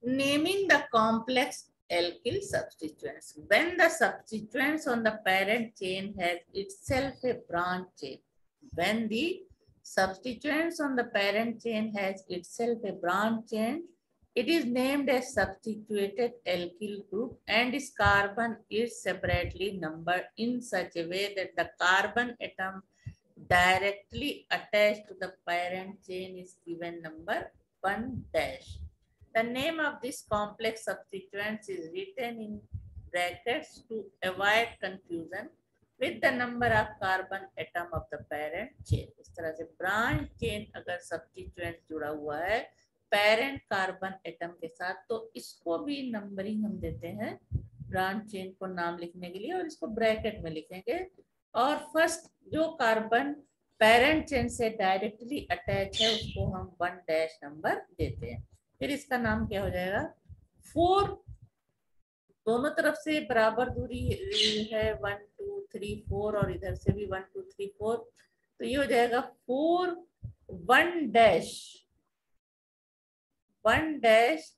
Naming the complex alkyl substituents. When the substituents on the parent chain has itself a branch chain. When the substituents on the parent chain has itself a branch chain, it is named as substituted alkyl group and its carbon is separately numbered in such a way that the carbon atom directly attached to the parent chain is given number 1 dash. The name of this complex substituents is written in brackets to avoid confusion with the number of carbon atom of the parent chain. इस तरह से branch chain अगर substituent जुड़ा हुआ है parent carbon atom के साथ, तो इसको भी नंबरिंग हम देते हैं ब्रांच चेन को नाम लिखने के लिए, और इसको ब्रैकेट में लिखेंगे। और फर्स्ट जो कार्बन पेरेंट चेन से डायरेक्टली अटैच है उसको हम 1 डैश नंबर देते हैं। फिर इसका नाम क्या हो जाएगा, 4 दोनों तरफ से बराबर दूरी है, 1 2 3 4, और इधर से भी 1 2 3 4, तो ये हो जाएगा 4 1 dash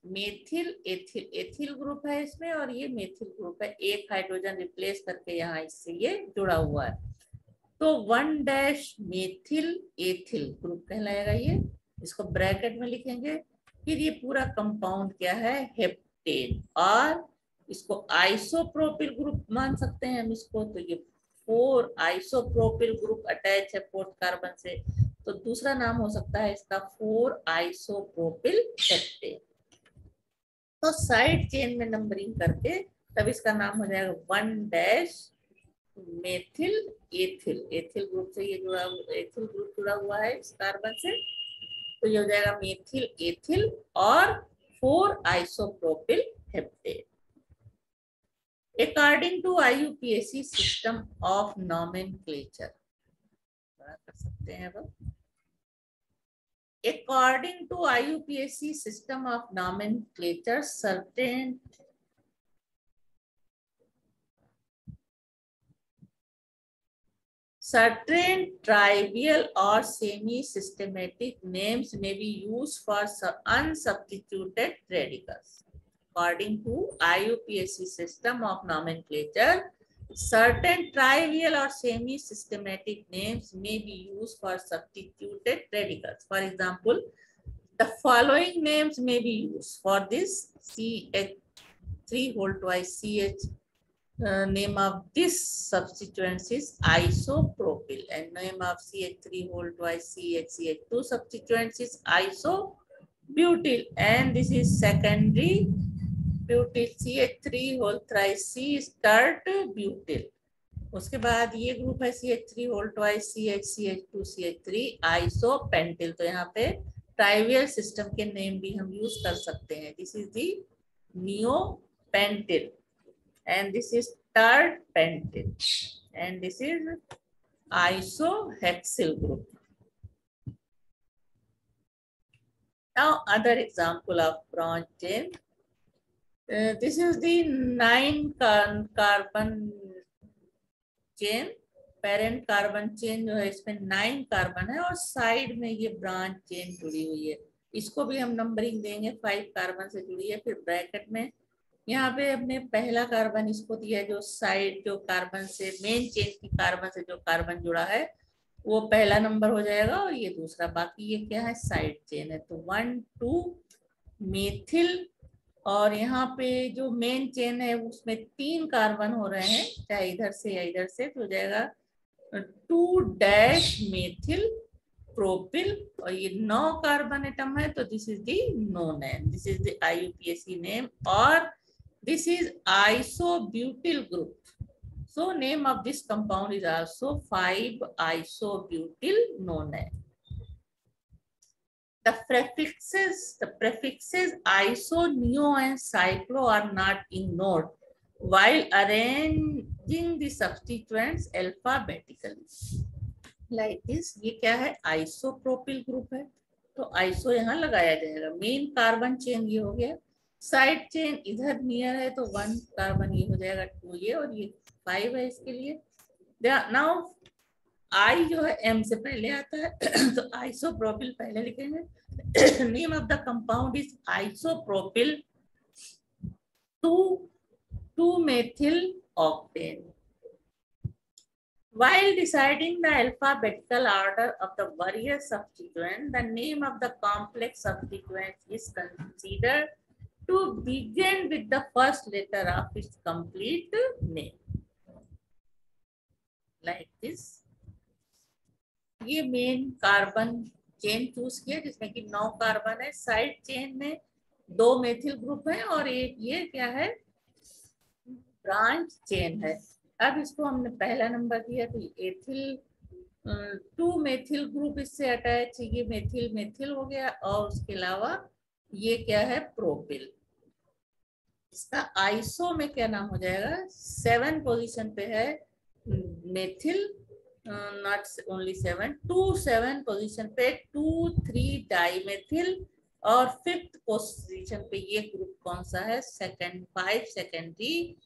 methyl ethyl. Ethyl group है इसमें और ये मेथिल ग्रुप है, एक हाइड्रोजन रिप्लेस करके यहाँ इससे ये जुड़ा हुआ है, तो 1 डैश मेथिल एथिल ग्रुप कहलाएगा ये। इसको ब्रैकेट में लिखेंगे। फिर ये पूरा कंपाउंड क्या है, हेप्टेन, और इसको आइसोप्रोपिल ग्रुप मान सकते हैं हम इसको। तो ये 4 आइसोप्रोपिल ग्रुप अटैच है 4th कार्बन से, तो दूसरा नाम हो सकता है इसका 4 आइसोप्रोपिल हेप्टेन। तो साइड चेन में नंबरिंग करके तब इसका नाम हो जाएगा 1 dash methyl ethyl. Ethyl group से ये जुड़ा, एथिल ग्रुप जुड़ा हुआ है इस कार्बन से, तो ये हो जाएगा मेथिल एथिल और 4 isopropyl heptane. According to IUPAC system of nomenclature, कर सकते हैं अब। According to IUPAC system of nomenclature, certain trivial or semi-systematic names may be used for unsubstituted radicals. according to IUPAC system of nomenclature, certain trivial or semi-systematic names may be used for substituted radicals. For example, the following names may be used for this CH3 whole twice CH. Name of this substituent is isopropyl, and name of CH3 whole twice CH2 substituent is isobutyl, and this is secondary butyl CH3 whole thrice C start butyl. उसके बाद ये group है CH3 whole twice CH2 CH3 isopentyl. तो यहाँ पे trivial system के name भी हम यूज कर सकते हैं. This is the neopentyl, and this is terpentyl, and this is isohexyl group. Now other example of branch chain. This is the 9 carbon chain. Parent carbon chain जो है इसमें 9 carbon है और साइड में ये ब्रांच चेन जुड़ी हुई है. इसको भी हम नंबरिंग देंगे. 5 कार्बन से जुड़ी है. फिर ब्रैकेट में यहाँ पे हमने पहला कार्बन इसको दिया है, जो साइड जो कार्बन से मेन चेन की कार्बन से जो कार्बन जुड़ा है वो पहला नंबर हो जाएगा, और ये दूसरा. बाकी ये क्या है, साइड चेन है. तो 1 2 मेथिल, और यहाँ पे जो मेन चेन है उसमें 3 कार्बन हो रहे हैं, चाहे इधर से या इधर से. तो हो जाएगा 2 मेथिल प्रोपिल, और ये 9 कार्बन एटम है. तो this is the known name, this is the IUPAC name, और this is isobutyl group. So name of this compound is also 5-isobutyl nonane. The prefixes iso, neo and cyclo are not ignored while arranging the substituents alphabetically. Like this, ये क्या है, isopropyl group है, तो iso यहाँ लगाया जाएगा. Main carbon chain ये हो गया. साइड चेन इधर नियर है तो 1 कार्बन ये हो जाएगा, 2 ये, और ये 5 है इसके लिए. नाउ आई जो है M से पहले आता है तो आइसोप्रोपिल पहले लिखेंगे. Name of the compound is isopropyl 2-methyl octane. While deciding the alphabetical order of the various substituents, the name of the complex substituent is considered to begin with the first letter of its complete name. Like this. ये main carbon chain choose किया जिसमें कि 9 carbon है. Side chain में 2 methyl group है और एक ये क्या है, ब्रांच चेन है. अब इसको हमने पहला नंबर दिया तो एथिल 2 मेथिल ग्रुप इससे अटैच है. ये मेथिल मेथिल हो गया, और उसके अलावा ये क्या है, प्रोपिल. इसका आइसो में क्या नाम हो जाएगा, 7 पोजीशन पे है मेथिल, नॉट ओनली 7, 2-7 पोजीशन पे 2-3 डाइमेथिल, और 5th पोजीशन पे ये ग्रुप कौन सा है, 5 सेकेंडरी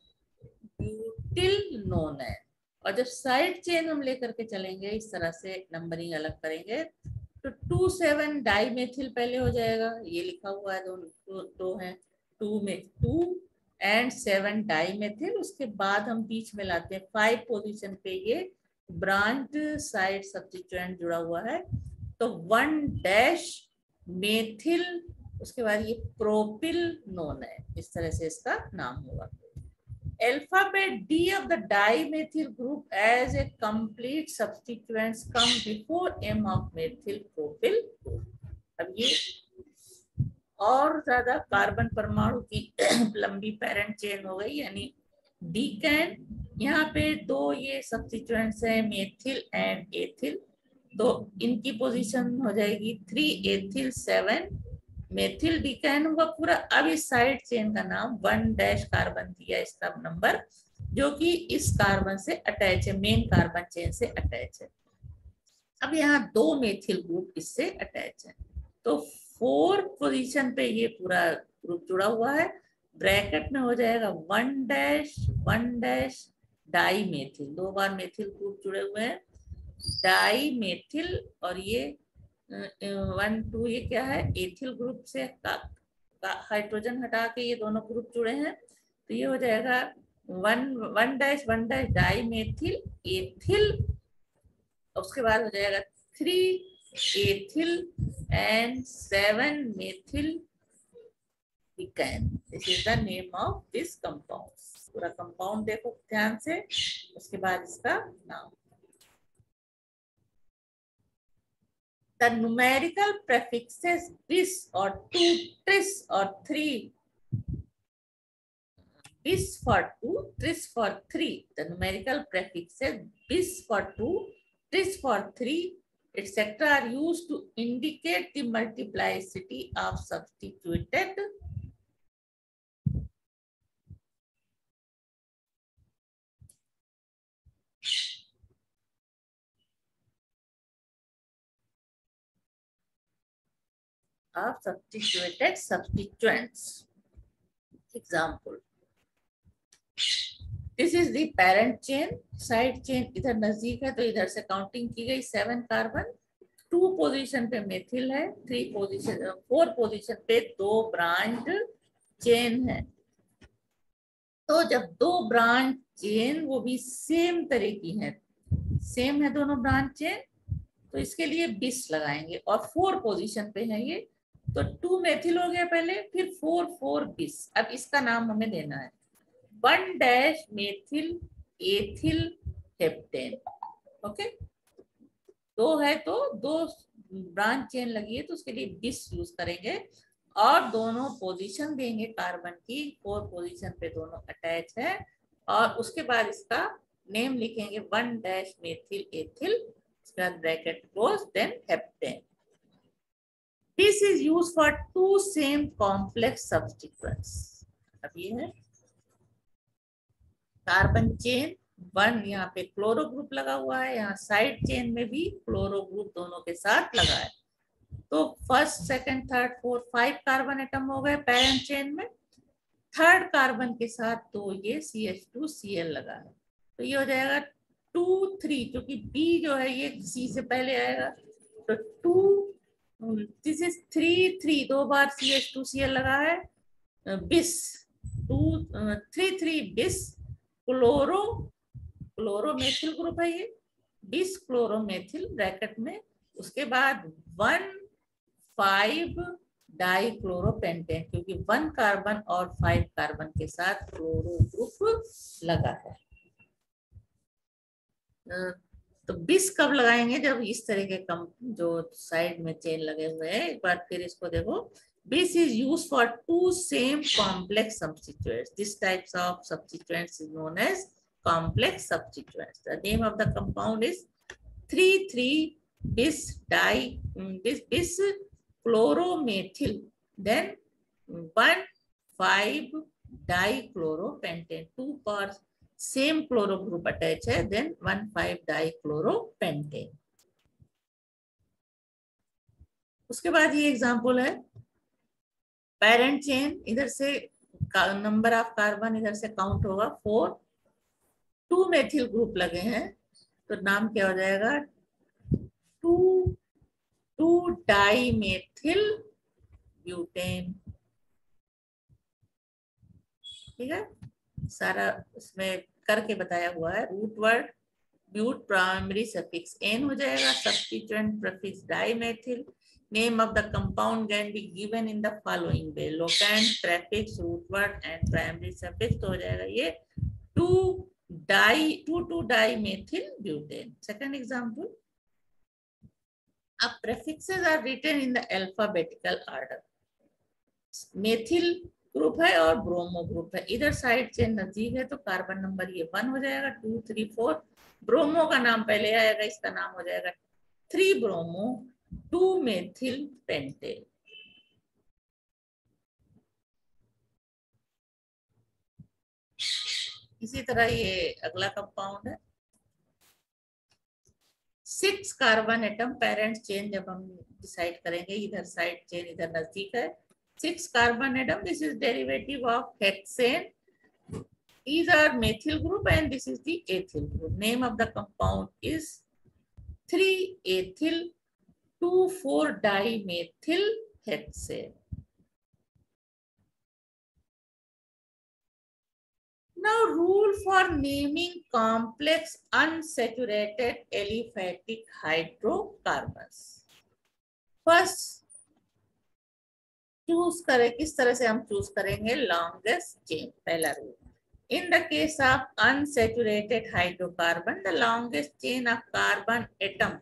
ब्यूटिल नोन है. और जब साइड चेन हम लेकर के चलेंगे इस तरह से नंबरिंग अलग करेंगे तो 2-7 डाइमेथिल पहले हो जाएगा, ये लिखा हुआ है, दो है 2 में 2 एंड 7 डाइमेथिल. उसके बाद हम बीच में लाते हैं 5 पोजीशन पे ये ब्रांच साइड सब्स्टिट्यूएंट जुड़ा हुआ है, तो 1- मेथिल, उसके बाद ये प्रोपिल नोन है. इस तरह से इसका नाम होगा. Alphabet D of the dimethyl group as a complete substituents come before M of methyl propyl group. अब ये और ज्यादा कार्बन परमाणु की लंबी पेरेंट चेन हो गई, यानी डीकैन. यहाँ पे 2 ये सब्स्टिट्यूएंट्स हैं, मेथिल एंड एथिल, तो इनकी पोजीशन हो जाएगी 3 एथिल 7 मेथिल. डीकैन हुआ पूरा. अब इस साइड चेन का नाम 1- कार्बन दिया इसका नंबर, जो कि इस कार्बन से अटैच है, मेन कार्बन चेन से अटैच है. अब यहाँ 2 मेथिल ग्रुप इससे अटैच है, तो 4 पोजीशन पे ये पूरा ग्रुप जुड़ा हुआ है. ब्रैकेट में हो जाएगा 1- डाई मेथिल, 2 बार मेथिल ग्रुप जुड़े हुए हैं, डाई मेथिल, और ये 1-2 ये क्या है, एथिल ग्रुप से हाइड्रोजन हटा के ये दोनों ग्रुप जुड़े हैं, तो ये हो जाएगा one dash di methyl ethyl, उसके बाद हो जाएगा 3 एथिल एंड 7 मेथिल इकैन। This is the name of this compound. पूरा कंपाउंड देखो ध्यान से, उसके बाद इसका नाम। The numerical prefixes bis or 2, tris or 3, bis for 2, tris for 3. The numerical prefixes bis for 2, tris for 3, etc. are used to indicate the multiplicity of substituted substituents. Example. This is the parent chain. Side chain इधर नजदीक है तो इधर से counting की गई 7 carbon, 2 position पे methyl है, 4 पोजीशन पे 2 ब्रांच चेन है। तो जब 2 ब्रांच चेन वो भी सेम तरह की है, सेम है दोनों ब्रांच चेन, तो इसके लिए बिस लगाएंगे और 4 पोजीशन पे है ये, तो 2 मेथिल हो गया पहले, फिर 4 बिस। अब इसका नाम हमें देना है 1 dash methyl ethyl heptane. Okay, 2 है तो 2 ब्रांच चेन लगी है तो उसके लिए बिस यूज करेंगे और दोनों पोजीशन देंगे कार्बन की, 4 पोजीशन पे दोनों अटैच है, और उसके बाद इसका नेम लिखेंगे 1 डैश मेथिल एथिल, उसके बाद bracket close, then heptane. This is used for 2 same complex substituents. अब ये है कार्बन चेन 1, यहाँ पे क्लोरो ग्रुप लगा हुआ है, यहाँ साइड चेन में भी क्लोरो ग्रुप दोनों के साथ लगा है, तो first second third fourth 5 carbon atom हो गए पैरेंट चेन में। थर्ड कार्बन के साथ तो ये CH2Cl लगा है, तो ये हो जाएगा 2 3, क्योंकि B जो है ये C से पहले आएगा, तो 2 दिस इज 3 3, 2 बार CH2Cl लगा है, बिस 2 3 3 बिस क्लोरोमेथिल ग्रुप है ये, बिस क्लोरोमेथिल ब्रैकेट में, उसके बाद 1,5 डाइक्लोरोपेंटेन, क्योंकि 1 कार्बन और 5 कार्बन के साथ क्लोरो ग्रुप लगा है। तो बिस कब लगाएंगे, जब इस तरह के जो साइड में चेन लगे हुए हैं। एक बार फिर इसको देखो, bis is used for 2 same complex substituents. This types of substituents is known as complex substituents. The name of the compound is 3,3 bis chloromethyl, then 1,5 dichloropentane, 2 पर सेम क्लोरो ग्रुप अटैच है, then 1,5 डाइक्लोरोपेंटेन। उसके बाद ये example है parent chain, इधर से number of carbon इधर से काउंट होगा 4, 2 मेथिल ग्रुप लगे हैं, तो नाम क्या हो जाएगा 2 डाइमेथिल ब्यूटेन। ठीक है, सारा इसमें करके बताया हुआ है। Root word but primary suffix ane हो जाएगा, substituent prefix dimethyl. Name of the compound can be given in the following way, locant prefix root word and primary suffix, तो हो जाएगा ये 2 डाइमेथिल ब्यूटेन। सेकंड एग्जांपल, अब prefixes are written in the alphabetical order. Methyl group है और bromo group है, इधर side chain नजदीक है तो कार्बन नंबर ये 1 हो जाएगा, 2 3 4, ब्रोमो का नाम पहले आएगा, इसका नाम हो जाएगा 3 ब्रोमो 2 मेथिल पेंटेन। इसी तरह ये अगला कंपाउंड है 6 कार्बन एटम पेरेंट चेन, जब हम डिसाइड करेंगे, इधर साइड चेन इधर नजदीक है, 6 carbon atom. This is derivative of hexane. These are methyl group and this is the ethyl group. Name of the compound is 3-ethyl 2,4-dimethyl hexane. Now, rule for naming complex unsaturated aliphatic hydrocarbons. First, choose करें, किस तरह से हम choose करेंगे? Longest chain, पहला rule. In the case of unsaturated hydrocarbon, the longest chain of carbon atom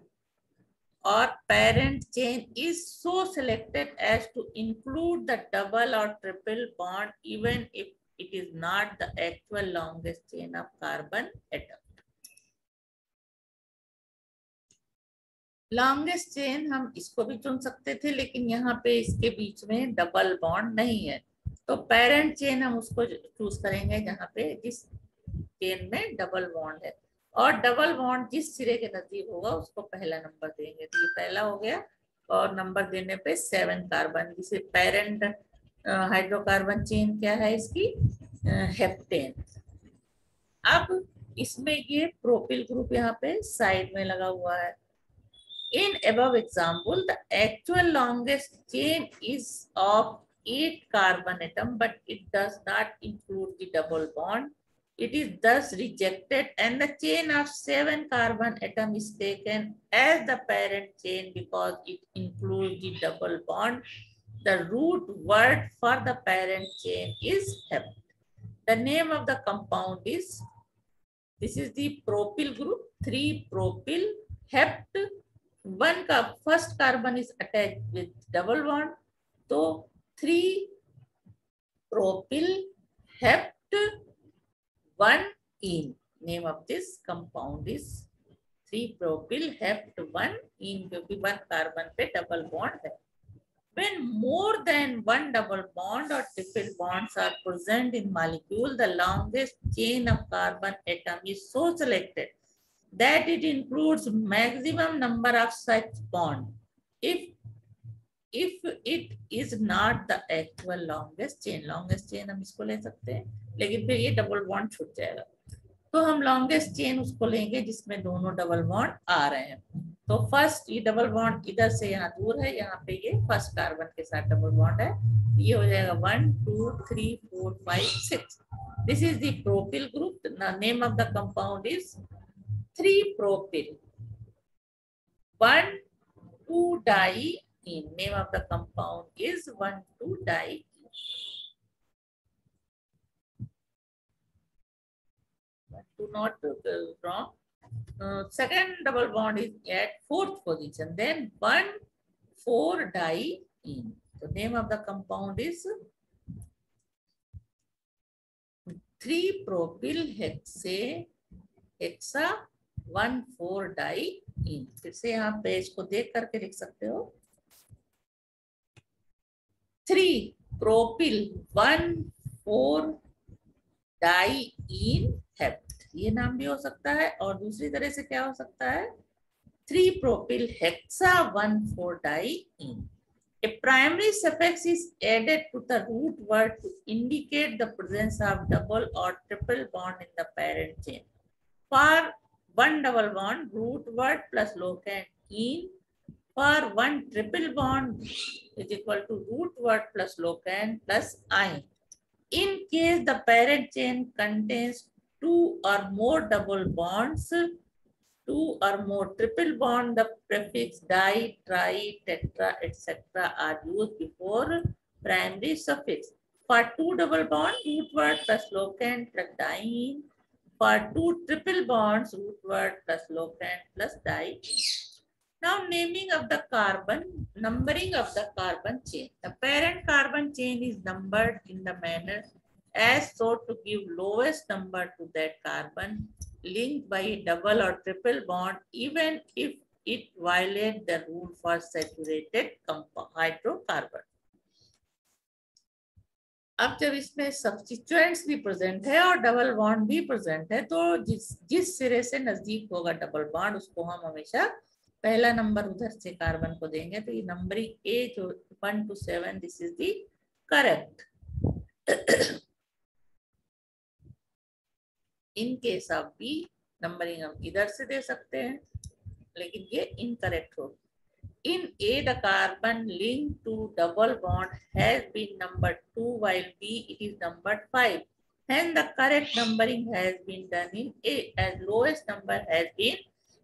or parent chain is so selected as to include the double or triple bond even if it is not the actual longest chain of carbon atom. Longest chain हम इसको भी चुन सकते थे, लेकिन यहाँ पे इसके बीच में डबल बॉन्ड नहीं है, तो पेरेंट चेन हम उसको चूज करेंगे जहाँ पे जिस चेन में डबल बॉन्ड है, और डबल बॉन्ड जिस सिरे के नजदीक होगा उसको पहला नंबर देंगे. तो ये पहला हो गया, और नंबर देने पे 7 कार्बन, जिसे पेरेंट हाइड्रोकार्बन चेन क्या है इसकी? हेप्टेन. अब इसमें ये प्रोपिल ग्रुप यहाँ पे साइड में लगा हुआ है. In above example, the actual longest chain is of 8 carbon atom, but it does not include the double bond. It is thus rejected, and the chain of 7 carbon atom is taken as the parent chain because it includes the double bond. The root word for the parent chain is hept. The name of the compound is, this is the propyl group, 3-propyl hept. 1 का first carbon is attach with double bond, तो 3-propyl hept 1-ene. Name of this compound is 3-propyl hept 1-ene, क्योंकि 1 carbon पे double bond है. When more than 1 double bond or triple bonds are present in molecule, the longest chain of carbon atom is so selected that it includes maximum number of such bond if it is not the actual longest chain. longest chain हम इसको ले सकते हैं, लेकिन फिर ये double bond छूट जाएगा, तो हम लॉन्गेस्ट चेन उसको लेंगे जिसमें दोनों डबल बॉन्ड आ रहे हैं. तो फर्स्ट ये डबल बॉन्ड इधर से यहाँ दूर है, यहाँ पे ये फर्स्ट कार्बन के साथ डबल बॉन्ड है, ये हो जाएगा 1 2 3 4 5 6. This is the propyl group. Name of the compound is 3-propyl 1,2-diene. Name of the compound is 1,2-diene. Do not wrong. Second double bond is at 4th position. Then 1,4-diene. The name of the compound is 3-propyl hexa 1,4-diene. फिर से यहाँ पे इसको देख करके लिख सकते हो. 3-propyl 1,4-diene hept. ये नाम भी हो सकता है, और दूसरी तरह से क्या हो सकता है? 3-propyl hexa 1,4-diene. A primary suffix is added to the root word to indicate the presence of double or triple bond in the parent chain. For 1 double bond, root word plus locand -ene. For 1 triple bond is equal to root word plus locand plus -ine. In case the parent chain contains 2 or more double bonds, 2 or more triple bond, the prefix di, tri, tetra, etc. are used before primary suffix. For 2 double bond, root word plus locand plus -diene. For 2 triple bonds, root word plus locand plus -diene. Now, naming of the carbon, numbering of the carbon chain. The parent carbon chain is numbered in the manner as so to give lowest number to that carbon linked by a double or triple bond, even if it violates the rule for saturated hydrocarbon. अब जब इसमें substituents भी present है और double bond भी present है, तो जिस सिरे से नजदीक होगा डबल बॉन्ड उसको हम हमेशा पहला नंबर उधर से कार्बन को देंगे. तो ये नंबरिंग ए जो 1 to 7, this is the correct. In case of B, numbering हम इधर से दे सकते हैं, लेकिन ये इनकरेक्ट होगा. In A, the carbon linked to double bond has been numbered 2, while B it is numbered 5. Hence, the correct numbering has been done in A, as lowest number has been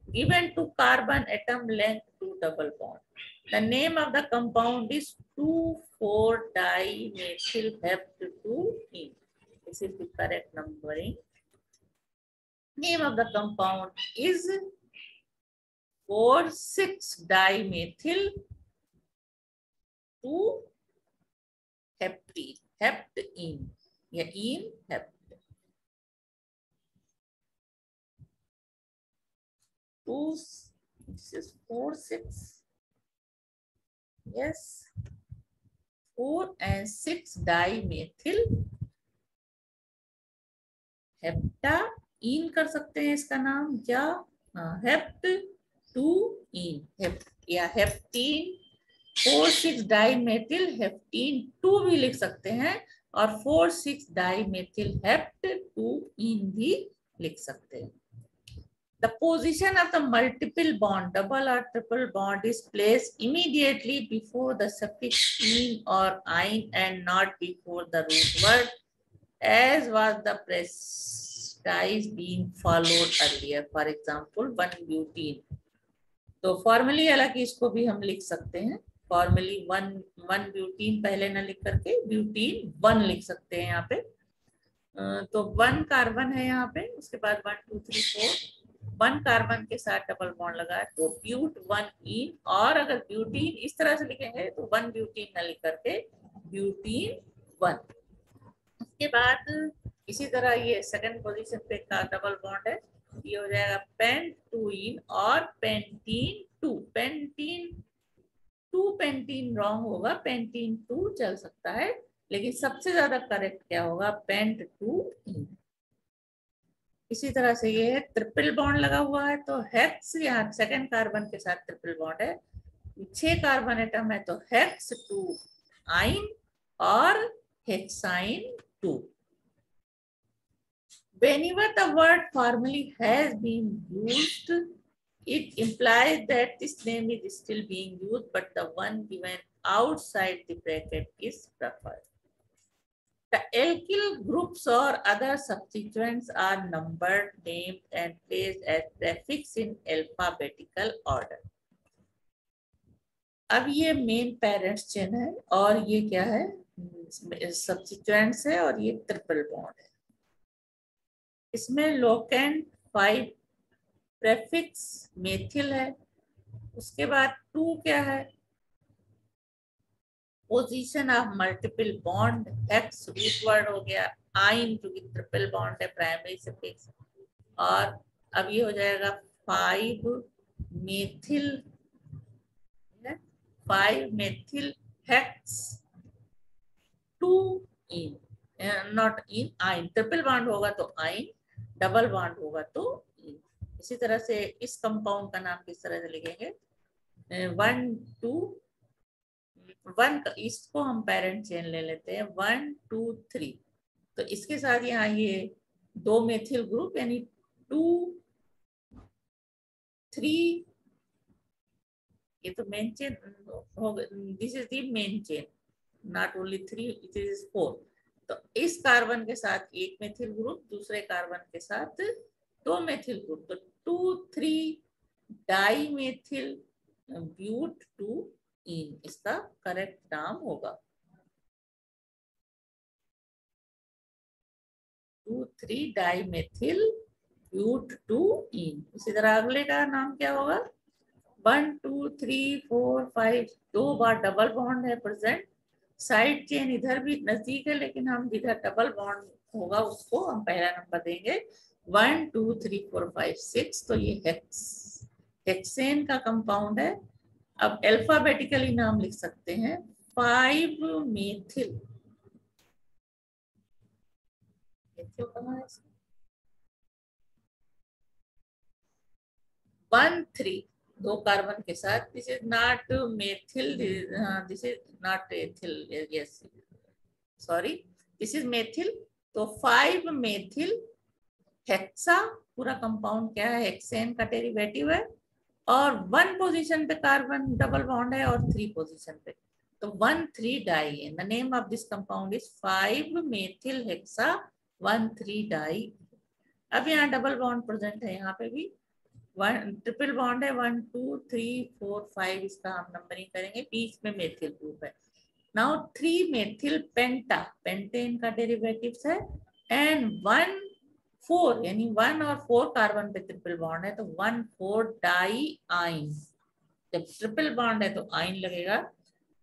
given to carbon atom length 2 double bond. The name of the compound is 2,4-dimethyl hept-2-ene. This is the correct numbering. Name of the compound is 4,6-dimethyl 2-heptene. Heptene. Yeah, ene, hept. This is 4,6. Yes. 4 and 6-dimethyl heptyne कर सकते हैं इसका नाम, या हेप्ट-2-ene या हेप्टीन। 4,6-dimethyl हेप्टीन 2 भी लिख सकते हैं और 4,6-dimethyl hept-2-ene भी लिख सकते हैं। The position of the multiple bond, double or triple bond, is placed immediately before the suffix -ene or -ine and not before the root word, as was the practice being followed earlier. For example, 1-butene. तो formally हालांकि इसको भी हम लिख सकते हैं, formally 1-butene पहले ना लिख करके ब्यूटीन 1 लिख सकते हैं यहाँ पे। तो 1 कार्बन है यहाँ पे, उसके बाद 1 2 3 4 1 कार्बन के साथ डबल बॉन्ड लगा है तो ब्यूट-1-ene, और अगर ब्यूटीन इस तरह से लिखेंगे तो 1-butene ना लिख करके ब्यूटीन-1। उसके बाद इसी तरह ये सेकंड पोजीशन पे का डबल बॉन्ड है, ये हो जाएगा पेंट-2-ene और पेंटीन-2। पेंटीन-2 पेंटीन रॉन्ग होगा, पेंटीन-2 चल सकता है, लेकिन सबसे ज्यादा करेक्ट क्या होगा, पेंट-2-ene। इसी तरह से ये है ट्रिपल बॉन्ड लगा हुआ है तो हेक्स, यहाँ सेकंड कार्बन के साथ ट्रिपल बॉन्ड है, 6 कार्बन एटम है तो हेक्स-2-ine और हेक्साइन-2। Whenever the word formally has been used, it implies that this name is still being used, but the one given outside the bracket is preferred. The alkyl groups or other substituents are numbered, named, and placed as prefix in alphabetical order. अब ये main parents chain है और ये क्या है, substituents है, और ये ट्रिपल बॉन्ड है। इसमें लोकेंट 5 प्रेफिक्स मेथिल है, उसके बाद 2 क्या है, position of multiple bond, hex root word हो गया, आइन जो कि ट्रिपल बॉन्ड है प्राइमरी सफिक्स, और अब ये हो जाएगा 5 methyl 5-methyl hex-2-ene, not in आइन, ट्रिपल बॉन्ड होगा तो आइन, डबल बॉन्ड होगा तो इन। इसी तरह से इस कंपाउंड का नाम किस तरह से लिखेंगे, 1 2 1, इसको हम पेरेंट चेन ले लेते हैं 1 2 3, तो इसके साथ यहाँ ये 2 मेथिल ग्रुप यानी 2 3, ये तो मेन चेन होगा, this is the main chain, not only 3, it is 4। तो इस कार्बन के साथ एक मेथिल ग्रुप, दूसरे कार्बन के साथ 2 मेथिल ग्रुप, तो 2,3-डाईमेथिल ब्यूट-2-ene इसका करेक्ट नाम होगा। 2,3-डाईमेथिल ब्यूट-2-ene। इसी तरह अगले का नाम क्या होगा, 1 2 3 4 5, 2 बार डबल बॉन्ड है प्रेजेंट, साइड चेन इधर भी नजदीक है, लेकिन हम जिधर डबल बॉन्ड होगा उसको हम पहला नंबर देंगे, 1 2 3 4 5 6, तो ये हेक्सेन का कंपाउंड है। अब अल्फाबेटिकली नाम लिख सकते हैं, 5-मेथिल, 1 3, 2 कार्बन के साथ, this is not methyl, this is not ethyl, yes sorry, this is methyl, तो 5-मेथिल हेक्सा, पूरा कंपाउंड क्या है, हेक्सेन का डेरिवेटिव है, और 1 पोजीशन पे कार्बन डबल बॉन्ड है और 3 पोजीशन पे, तो 1,3-डाई है। The name of this compound is 5-मेथिल हेक्सा 1,3 डाई। अब यहाँ डबल बॉन्ड प्रेजेंट है, यहाँ पे भी ट्रिपल बॉन्ड है, 1 2 3 4 5, इसका हम नंबरिंग करेंगे, बीच में मेथिल ग्रुप है। नाउ 3 मेथिल पेंटा, पेंटेन का डेरिवेटिव्स है, एंड 1 4 यानी 1 और 4 कार्बन पे ट्रिपल बॉन्ड है, तो 1 4 डाई आइन। जब ट्रिपल बॉन्ड है तो आइन लगेगा,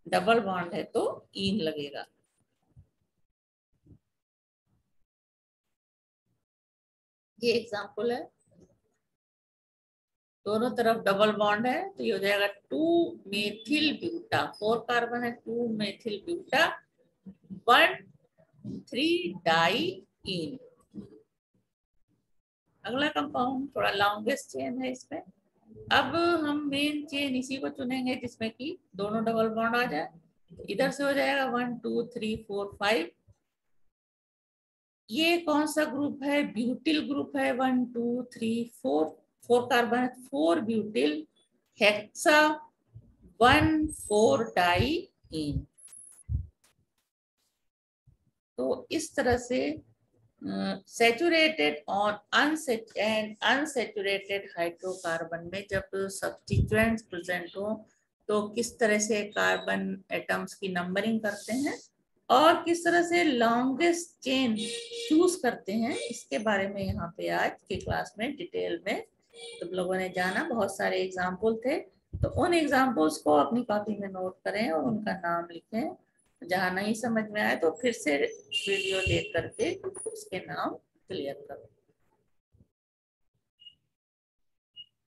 डबल बॉन्ड है तो इन लगेगा। ये एग्जांपल है, दोनों तरफ डबल बॉन्ड है, तो ये हो जाएगा 2 मेथिल ब्यूटा, 4 कार्बन है, 2 मेथिल ब्यूटा 1 3 डाई इन। अगला कंपाउंड थोड़ा लॉन्गेस्ट चेन है इसमें। अब हम मेन चेन इसी को चुनेंगे जिसमें कि दोनों डबल बॉन्ड आ जाए। इधर से हो जाएगा 1 2 3 4 5। ये कौन सा ग्रुप है? ब्यूटिल ग्रुप है। 1 2 3 4, 4 कार्बन, 4 ब्यूटिल हेक्सा 1 4 डाई इन। तो इस तरह से सैचुरेटेड और अनसैचुरेटेड हाइड्रोकार्बन में जब सब्स्टिट्यूएंट्स प्रेजेंट हो तो किस तरह से कार्बन एटम्स की नंबरिंग करते हैं और किस तरह से लॉन्गेस्ट चेन चूज करते हैं, इसके बारे में यहाँ पे आज की क्लास में डिटेल में तुम लोगों ने जाना। बहुत सारे एग्जाम्पल थे, तो उन एग्जाम्पल्स को अपनी कॉपी में नोट करें और उनका नाम लिखें। जहाँ नहीं समझ में आए तो फिर से वीडियो देख करके उसके नाम क्लियर करो।